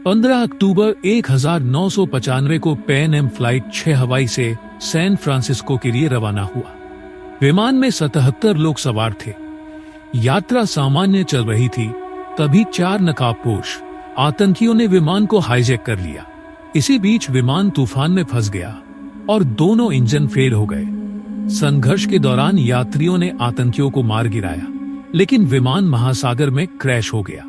15 अक्टूबर 1995 को Pan Am flight 6 हवाई से सैन फ्रांसिस्को के लिए रवाना हुआ। विमान में 77 लोग सवार थे। यात्रा सामान्य चल रही थी, तभी 4 नकाबपोश आतंकियों ने विमान को हाईजैक कर लिया। इसी बीच विमान तूफान में फंस गया और दोनों इंजन फेल हो गए। संघर्ष के दौरान यात्रियों ने आतंकियों को मार गिराया, लेकिन विमान महासागर में क्रैश हो गया।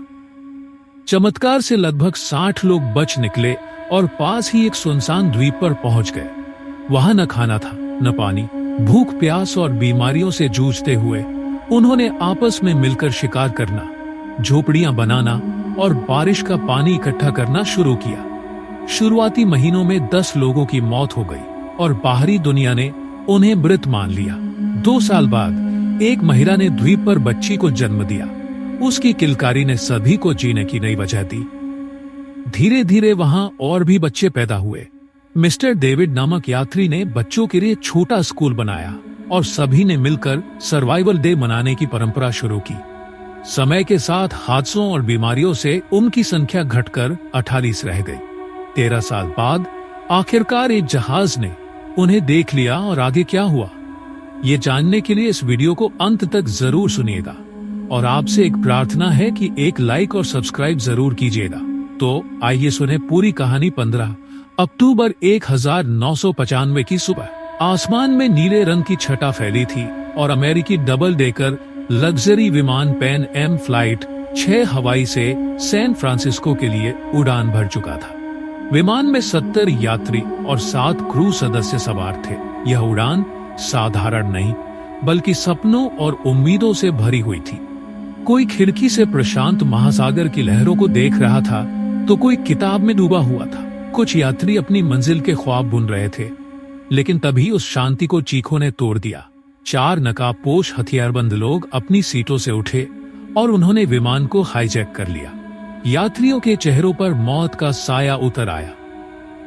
चमत्कार से लगभग 60 लोग बच निकले और पास ही एक सुनसान द्वीप पर पहुंच गए। वहां न खाना था, न पानी। भूख, प्यास और बीमारियों से जूझते हुए उन्होंने आपस में मिलकर शिकार करना, झोपड़ियां बनाना और बारिश का पानी इकट्ठा करना शुरू किया। शुरुआती महीनों में 10 लोगों की मौत हो गई और बाहरी दुनिया ने उन्हें मृत मान लिया। 2 साल बाद एक महिला ने द्वीप पर बच्ची को जन्म दिया। उसकी किलकारी ने सभी को जीने की नई वजह दी। धीरे धीरे वहां और भी बच्चे पैदा हुए। मिस्टर डेविड नामक यात्री ने बच्चों के लिए छोटा स्कूल बनाया और सभी ने मिलकर सर्वाइवल डे मनाने की परंपरा शुरू की। समय के साथ हादसों और बीमारियों से उनकी संख्या घटकर 48 रह गई। 13 साल बाद आखिरकार एक जहाज ने उन्हें देख लिया और आगे क्या हुआ, ये जानने के लिए इस वीडियो को अंत तक जरूर सुनिएगा। और आपसे एक प्रार्थना है कि एक लाइक और सब्सक्राइब जरूर कीजिएगा। तो आइए सुने पूरी कहानी। 15 अक्टूबर 1995 की सुबह आसमान में नीले रंग की छटा फैली थी और अमेरिकी डबल डेकर लग्जरी विमान पैन एम फ्लाइट 6 हवाई से सैन फ्रांसिस्को के लिए उड़ान भर चुका था। विमान में 70 यात्री और 7 क्रू सदस्य सवार थे। यह उड़ान साधारण नहीं, बल्कि सपनों और उम्मीदों से भरी हुई थी। कोई खिड़की से प्रशांत महासागर की लहरों को देख रहा था, तो कोई किताब में डूबा हुआ था। कुछ यात्री अपनी मंजिल के ख्वाब बुन रहे थे, लेकिन तभी उस शांति को चीखों ने तोड़ दिया। 4 नकाबपोश हथियारबंद लोग अपनी सीटों से उठे और उन्होंने विमान को हाईजैक कर लिया। यात्रियों के चेहरों पर मौत का साया उतर आया।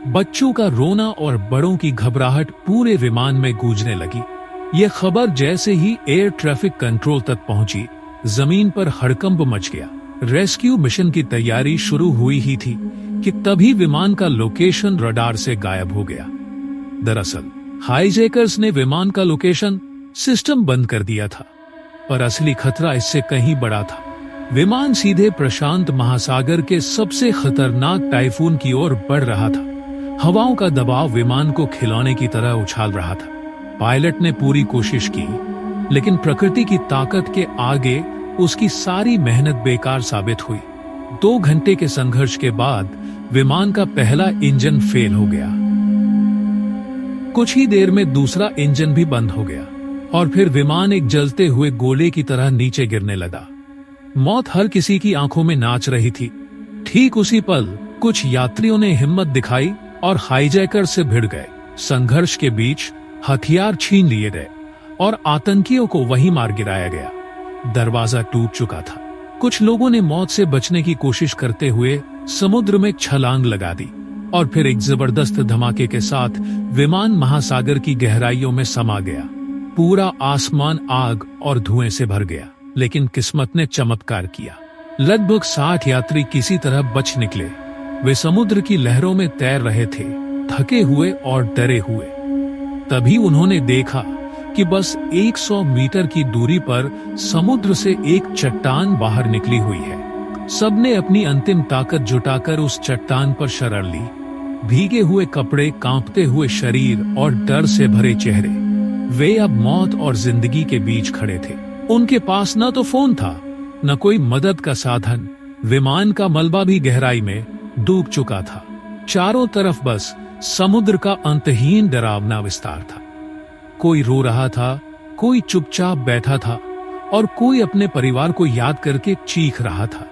बच्चों का रोना और बड़ों की घबराहट पूरे विमान में गूंजने लगी। यह खबर जैसे ही एयर ट्रैफिक कंट्रोल तक पहुंची, जमीन पर हड़कंप मच गया। रेस्क्यू मिशन की तैयारी शुरू हुई ही थी कि तभी विमान का लोकेशन रडार से गायब हो गया। दरअसल हाईजैकर्स ने विमान का लोकेशन सिस्टम बंद कर दिया था, पर असली खतरा इससे कहीं बड़ा था। विमान सीधे प्रशांत महासागर के सबसे खतरनाक टाइफून की ओर बढ़ रहा था। हवाओं का दबाव विमान को खिलौने की तरह उछाल रहा था। पायलट ने पूरी कोशिश की, लेकिन प्रकृति की ताकत के आगे उसकी सारी मेहनत बेकार साबित हुई। 2 घंटे के संघर्ष के बाद विमान का पहला इंजन फेल हो गया। कुछ ही देर में दूसरा इंजन भी बंद हो गया और फिर विमान एक जलते हुए गोले की तरह नीचे गिरने लगा। मौत हर किसी की आंखों में नाच रही थी। ठीक उसी पल कुछ यात्रियों ने हिम्मत दिखाई और हाईजैकर से भिड़ गए। संघर्ष के बीच हथियार छीन लिए गए और आतंकियों को वहीं मार गिराया गया। दरवाजा टूट चुका था। कुछ लोगों ने मौत से बचने की कोशिश करते हुए समुद्र में छलांग लगा दी और फिर एक जबरदस्त धमाके के साथ विमान महासागर की गहराइयों में समा गया। पूरा आसमान आग और धुएं से भर गया, लेकिन किस्मत ने चमत्कार किया। लगभग 60 यात्री किसी तरह बच निकले। वे समुद्र की लहरों में तैर रहे थे, थके हुए और डरे हुए। तभी उन्होंने देखा कि बस 100 मीटर की दूरी पर समुद्र से एक चट्टान बाहर निकली हुई है। सबने अपनी अंतिम ताकत जुटाकर उस चट्टान पर शरण ली। भीगे हुए कपड़े, कांपते हुए शरीर और डर से भरे चेहरे, वे अब मौत और जिंदगी के बीच खड़े थे। उनके पास न तो फोन था, न कोई मदद का साधन। विमान का मलबा भी गहराई में डूब चुका था। चारों तरफ बस समुद्र का अंतहीन डरावना विस्तार था। कोई रो रहा था, कोई चुपचाप बैठा था और कोई अपने परिवार को याद करके चीख रहा था।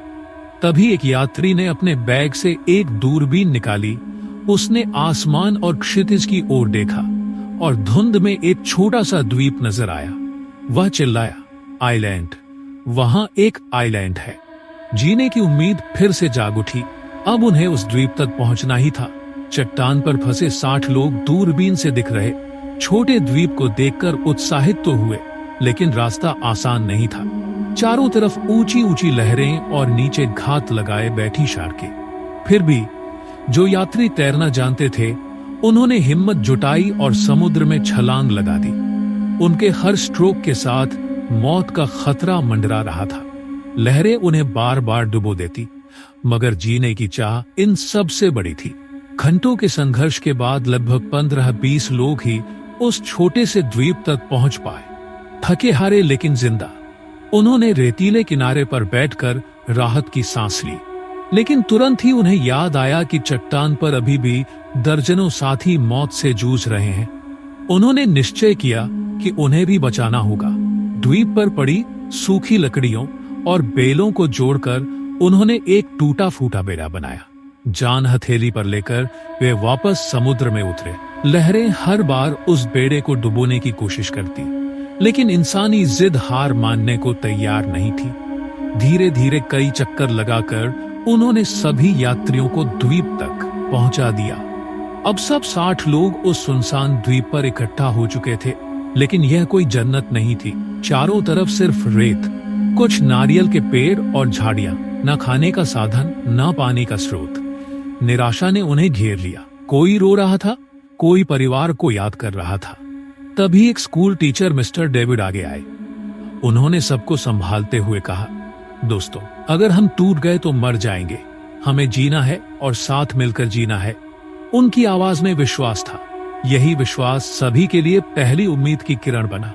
तभी एक यात्री ने अपने बैग से एक दूरबीन निकाली। उसने आसमान और क्षितिज की ओर देखा और धुंध में एक छोटा सा द्वीप नजर आया। वह चिल्लाया, आइलैंड! वहां एक आइलैंड है। जीने की उम्मीद फिर से जाग उठी। अब उन्हें उस द्वीप तक पहुंचना ही था। चट्टान पर फंसे 60 लोग दूरबीन से दिख रहे। छोटे द्वीप को देखकर उत्साहित तो हुए, लेकिन रास्ता आसान नहीं था। चारों तरफ ऊंची ऊंची लहरें और नीचे घात लगाए बैठी शार्कें। फिर भी जो यात्री तैरना जानते थे उन्होंने हिम्मत जुटाई और समुद्र में छलांग लगा दी। उनके हर स्ट्रोक के साथ मौत का खतरा मंडरा रहा था। लहरें उन्हें बार बार डुबो देती, मगर जीने की चाह इन सब से बड़ी थी। घंटों के संघर्ष के बाद लगभग 15-20 लोग ही उस छोटे से द्वीप तक पहुंच पाए, थके हारे लेकिन जिंदा। उन्होंने रेतीले किनारे पर बैठकर राहत की सांस ली, लेकिन तुरंत ही उन्हें याद आया कि चट्टान पर अभी भी दर्जनों साथी मौत से जूझ रहे हैं। उन्होंने निश्चय किया कि उन्हें भी बचाना होगा। द्वीप पर पड़ी सूखी लकड़ियों और बेलों को जोड़कर उन्होंने एक टूटा फूटा बेड़ा बनाया। जान हथेली पर लेकर वे वापस समुद्र में उतरे। लहरें हर बार उस बेड़े को डुबोने की कोशिश करती, लेकिन इंसानी जिद हार मानने को तैयार नहीं थी। धीरे धीरे कई चक्कर लगाकर उन्होंने सभी यात्रियों को द्वीप तक पहुंचा दिया। अब सब 60 लोग उस सुनसान द्वीप पर इकट्ठा हो चुके थे, लेकिन यह कोई जन्नत नहीं थी। चारों तरफ सिर्फ रेत, कुछ नारियल के पेड़ और झाड़ियां, न खाने का साधन, न पानी का स्रोत। निराशा ने उन्हें घेर लिया। कोई रो रहा था, कोई परिवार को याद कर रहा था। तभी एक स्कूल टीचर मिस्टर डेविड आगे आए। उन्होंने सबको संभालते हुए कहा, दोस्तों, अगर हम टूट गए तो मर जाएंगे। हमें जीना है और साथ मिलकर जीना है। उनकी आवाज में विश्वास था। यही विश्वास सभी के लिए पहली उम्मीद की किरण बना।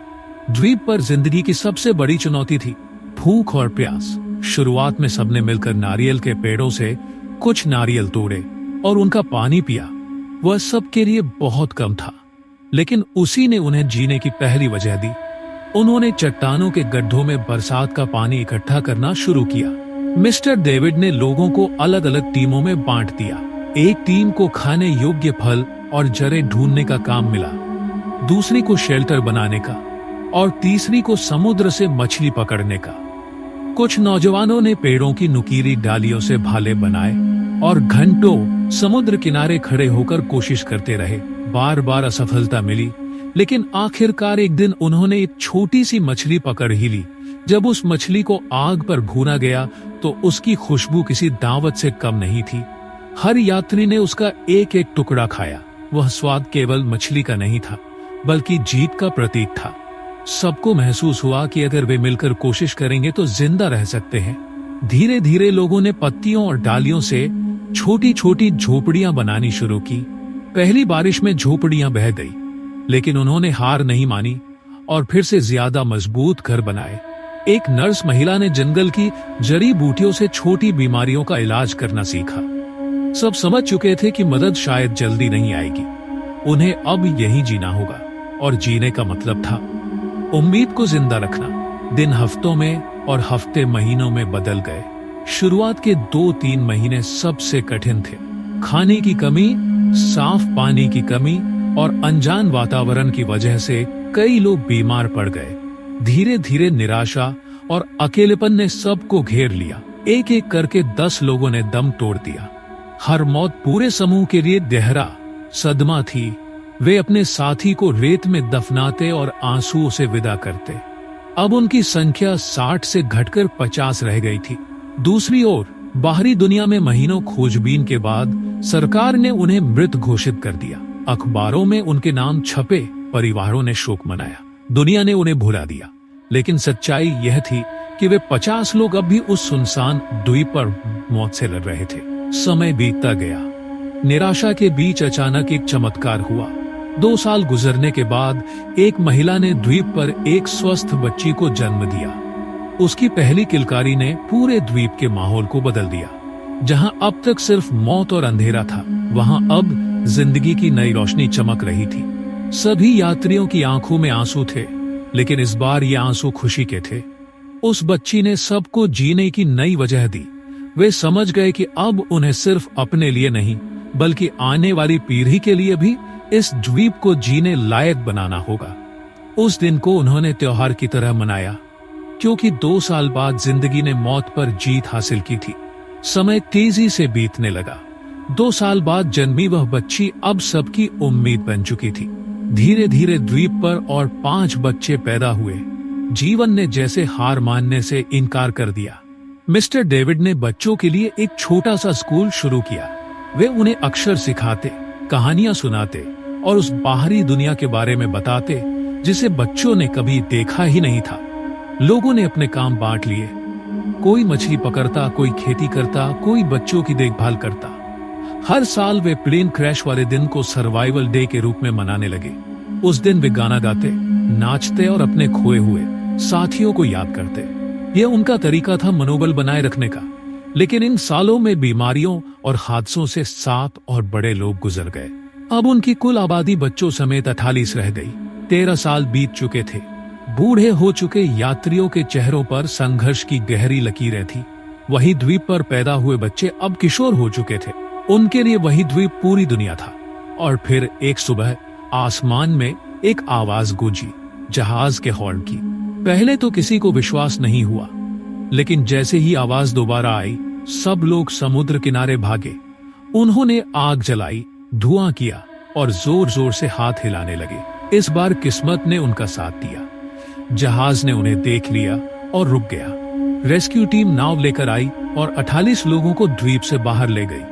द्वीप पर जिंदगी की सबसे बड़ी चुनौती थी भूख और प्यास। शुरुआत में सबने मिलकर नारियल के पेड़ों से कुछ नारियल तोड़े और उनका पानी पिया। वह सबके लिए बहुत कम था, लेकिन उसी ने उन्हें जीने की पहली वजह दी। उन्होंने चट्टानों के गड्ढों में बरसात का पानी इकट्ठा करना शुरू किया। मिस्टर डेविड ने लोगों को अलग अलग टीमों में बांट दिया। एक टीम को खाने योग्य फल और जड़ें ढूंढने का काम मिला, दूसरी को शेल्टर बनाने का और तीसरी को समुद्र से मछली पकड़ने का। कुछ नौजवानों ने पेड़ों की नुकीली डालियों से भाले बनाए और घंटों समुद्र किनारे खड़े होकर कोशिश करते रहे। बार बार असफलता मिली, लेकिन आखिरकार एक दिन उन्होंने एक छोटी सी मछली पकड़ ही ली। जब उस मछली को आग पर भूना गया तो उसकी खुशबू किसी दावत से कम नहीं थी। हर यात्री ने उसका एक एक टुकड़ा खाया। वह स्वाद केवल मछली का नहीं था, बल्कि जीत का प्रतीक था। सबको महसूस हुआ कि अगर वे मिलकर कोशिश करेंगे तो जिंदा रह सकते हैं। धीरे धीरे लोगों ने पत्तियों और डालियों से छोटी छोटी झोपड़ियां बनानी शुरू की। पहली बारिश में झोपड़ियां बह गई, लेकिन उन्होंने हार नहीं मानी और फिर से ज्यादा मजबूत घर बनाए। एक नर्स महिला ने जंगल की जड़ी बूटियों से छोटी बीमारियों का इलाज करना सीखा। सब समझ चुके थे कि मदद शायद जल्दी नहीं आएगी, उन्हें अब यहीं जीना होगा। और जीने का मतलब था उम्मीद को जिंदा रखना। दिन हफ्तों में और हफ्ते महीनों में बदल गए। शुरुआत के 2-3 महीने सबसे कठिन थे। खाने की कमी, साफ पानी की कमी और अनजान वातावरण की वजह से कई लोग बीमार पड़ गए। धीरे धीरे निराशा और अकेलेपन ने सबको घेर लिया। एक एक करके 10 लोगों ने दम तोड़ दिया। हर मौत पूरे समूह के लिए गहरा सदमा थी। वे अपने साथी को रेत में दफनाते और आंसुओं से विदा करते। अब उनकी संख्या 60 से घटकर 50 रह गई थी। दूसरी ओर बाहरी दुनिया में महीनों खोजबीन के बाद सरकार ने उन्हें मृत घोषित कर दिया। अखबारों में उनके नाम छपे, परिवारों ने शोक मनाया, दुनिया ने उन्हें भुला दिया। लेकिन सच्चाई यह थी कि वे 50 लोग अब भी उस सुनसान द्वीप पर मौत से लड़ रहे थे। समय बीतता गया। निराशा के बीच अचानक एक चमत्कार हुआ। 2 साल गुजरने के बाद एक महिला ने द्वीप पर एक स्वस्थ बच्ची को जन्म दिया। उसकी पहली किलकारी ने पूरे द्वीप के माहौल को बदल दिया। जहां अब तक सिर्फ मौत और अंधेरा था, वहां अब जिंदगी की नई रोशनी चमक रही थी। सभी यात्रियों की आंखों में आंसू थे, लेकिन इस बार ये आंसू खुशी के थे। उस बच्ची ने सबको जीने की नई वजह दी। वे समझ गए कि अब उन्हें सिर्फ अपने लिए नहीं, बल्कि आने वाली पीढ़ी के लिए भी इस द्वीप को जीने लायक बनाना होगा। उस दिन को उन्होंने त्योहार की तरह मनाया, क्योंकि 2 साल बाद जिंदगी ने मौत पर जीत हासिल की थी। समय तेजी से बीतने लगा। 2 साल बाद जन्मी वह बच्ची अब सबकी उम्मीद बन चुकी थी। धीरे धीरे द्वीप पर और 5 बच्चे पैदा हुए। जीवन ने जैसे हार मानने से इनकार कर दिया। मिस्टर डेविड ने बच्चों के लिए एक छोटा सा स्कूल शुरू किया। वे उन्हें अक्षर सिखाते, कहानियां सुनाते और उस बाहरी दुनिया के बारे में बताते जिसे बच्चों ने कभी देखा ही नहीं था। लोगों ने अपने काम बांट लिए। कोई मछली पकड़ता, कोई खेती करता, कोई बच्चों की देखभाल करता। हर साल वे प्लेन क्रैश वाले दिन को सर्वाइवल डे के रूप में मनाने लगे। उस दिन वे गाना गाते, नाचते और अपने खोए हुए साथियों को याद करते। यह उनका तरीका था मनोबल बनाए रखने का। लेकिन इन सालों में बीमारियों और हादसों से 7 और बड़े लोग गुजर गए। अब उनकी कुल आबादी बच्चों समेत 48 रह गई। 13 साल बीत चुके थे। बूढ़े हो चुके यात्रियों के चेहरों पर संघर्ष की गहरी लकीरें थी। वही द्वीप पर पैदा हुए बच्चे अब किशोर हो चुके थे। उनके लिए वही द्वीप पूरी दुनिया था। और फिर एक सुबह आसमान में एक आवाज गूंजी, जहाज के हॉर्न की। पहले तो किसी को विश्वास नहीं हुआ, लेकिन जैसे ही आवाज दोबारा आई, सब लोग समुद्र किनारे भागे। उन्होंने आग जलाई, धुआं किया और जोर जोर से हाथ हिलाने लगे। इस बार किस्मत ने उनका साथ दिया। जहाज ने उन्हें देख लिया और रुक गया। रेस्क्यू टीम नाव लेकर आई और 48 लोगों को द्वीप से बाहर ले गई।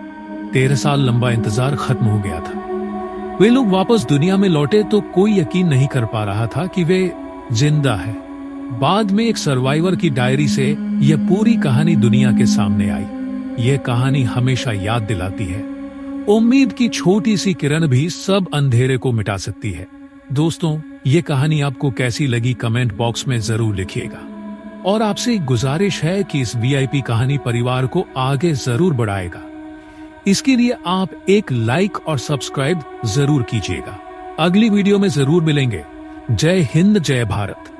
13 साल लंबा इंतजार खत्म हो गया था। वे लोग वापस दुनिया में लौटे तो कोई यकीन नहीं कर पा रहा था कि वे जिंदा है। बाद में एक सर्वाइवर की डायरी से यह पूरी कहानी दुनिया के सामने आई। यह कहानी हमेशा याद दिलाती है, उम्मीद की छोटी सी किरण भी सब अंधेरे को मिटा सकती है। दोस्तों, ये कहानी आपको कैसी लगी कमेंट बॉक्स में जरूर लिखिएगा। और आपसे एक गुजारिश है कि इस वीआईपी कहानी परिवार को आगे जरूर बढ़ाएगा। इसके लिए आप एक लाइक और सब्सक्राइब जरूर कीजिएगा। अगली वीडियो में जरूर मिलेंगे। जय हिंद, जय भारत।